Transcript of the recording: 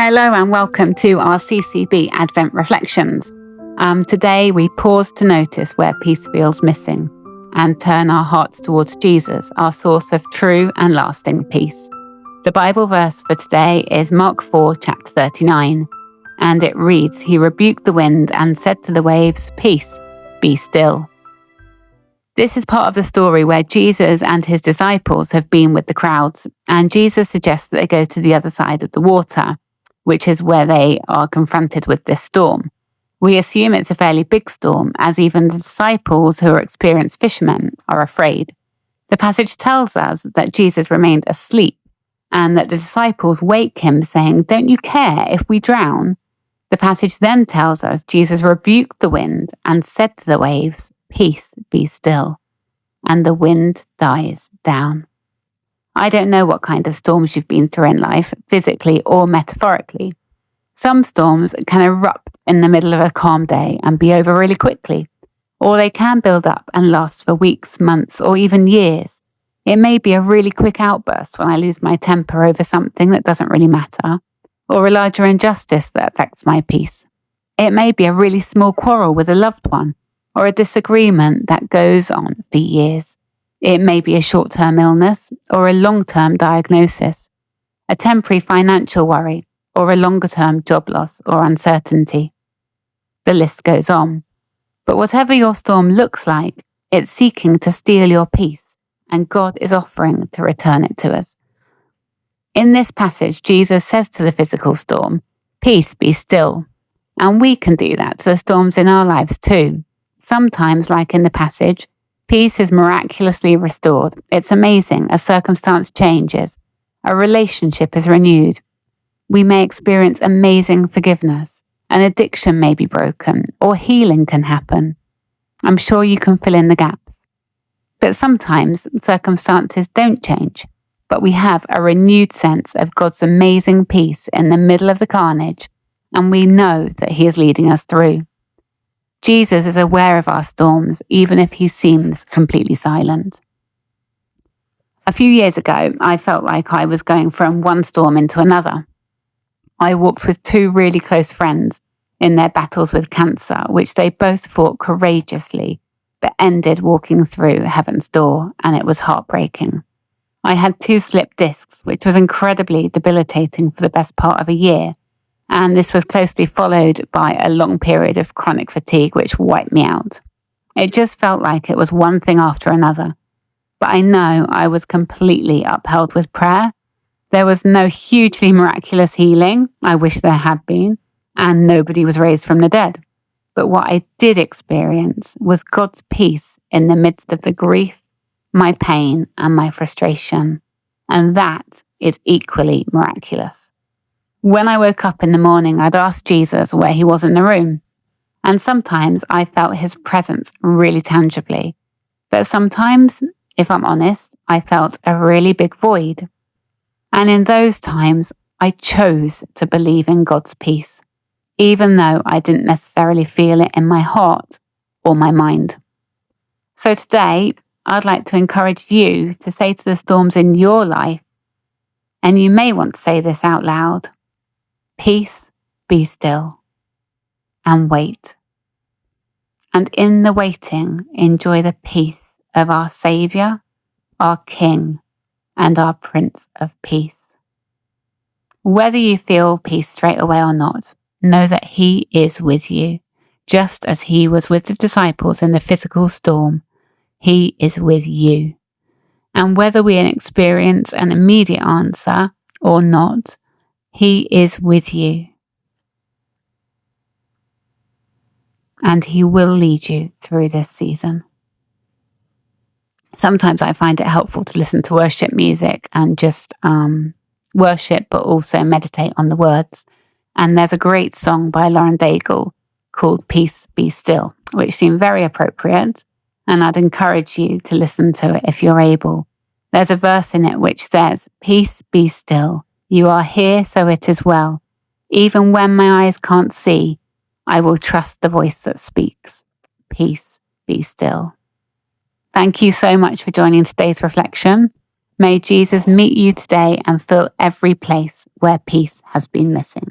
Hello and welcome to our CCB Advent Reflections. Today we pause to notice where peace feels missing and turn our hearts towards Jesus, our source of true and lasting peace. The Bible verse for today is Mark 4, chapter 39, and it reads, "He rebuked the wind and said to the waves, 'Peace, be still.'" This is part of the story where Jesus and his disciples have been with the crowds, and Jesus suggests that they go to the other side of the water, which is where they are confronted with this storm. We assume it's a fairly big storm, as even the disciples, who are experienced fishermen, are afraid. The passage tells us that Jesus remained asleep and that the disciples wake him saying, "Don't you care if we drown?" The passage then tells us Jesus rebuked the wind and said to the waves, "Peace, be still," and the wind dies down. I don't know what kind of storms you've been through in life, physically or metaphorically. Some storms can erupt in the middle of a calm day and be over really quickly, or they can build up and last for weeks, months, or even years. It may be a really quick outburst when I lose my temper over something that doesn't really matter, or a larger injustice that affects my peace. It may be a really small quarrel with a loved one, or a disagreement that goes on for years. It may be a short-term illness or a long-term diagnosis, a temporary financial worry, or a longer-term job loss or uncertainty. The list goes on. But whatever your storm looks like, it's seeking to steal your peace, and God is offering to return it to us. In this passage, Jesus says to the physical storm, "Peace, be still." And we can do that to the storms in our lives too. Sometimes, like in the passage, peace is miraculously restored. It's amazing. A circumstance changes. A relationship is renewed. We may experience amazing forgiveness. An addiction may be broken, or healing can happen. I'm sure you can fill in the gaps. But sometimes circumstances don't change, but we have a renewed sense of God's amazing peace in the middle of the carnage, and we know that He is leading us through. Jesus is aware of our storms, even if he seems completely silent. A few years ago, I felt like I was going from one storm into another. I walked with two really close friends in their battles with cancer, which they both fought courageously, but ended walking through heaven's door, and it was heartbreaking. I had 2 slipped discs, which was incredibly debilitating for the best part of a year. And this was closely followed by a long period of chronic fatigue, which wiped me out. It just felt like it was one thing after another. But I know I was completely upheld with prayer. There was no hugely miraculous healing. I wish there had been. And nobody was raised from the dead. But what I did experience was God's peace in the midst of the grief, my pain, and my frustration. And that is equally miraculous. When I woke up in the morning, I'd ask Jesus where he was in the room. And sometimes I felt his presence really tangibly. But sometimes, if I'm honest, I felt a really big void. And in those times, I chose to believe in God's peace, even though I didn't necessarily feel it in my heart or my mind. So today, I'd like to encourage you to say to the storms in your life, and you may want to say this out loud, "Peace, be still," and wait. And in the waiting, enjoy the peace of our Saviour, our King, and our Prince of Peace. Whether you feel peace straight away or not, know that He is with you, just as He was with the disciples in the physical storm. He is with you. And whether we experience an immediate answer or not, He is with you, and He will lead you through this season. Sometimes I find it helpful to listen to worship music and just worship, but also meditate on the words. And there's a great song by Lauren Daigle called "Peace, Be Still," which seemed very appropriate, and I'd encourage you to listen to it if you're able. There's a verse in it which says, "Peace, be still. You are here, so it is well. Even when my eyes can't see, I will trust the voice that speaks. Peace, be still." Thank you so much for joining today's reflection. May Jesus meet you today and fill every place where peace has been missing.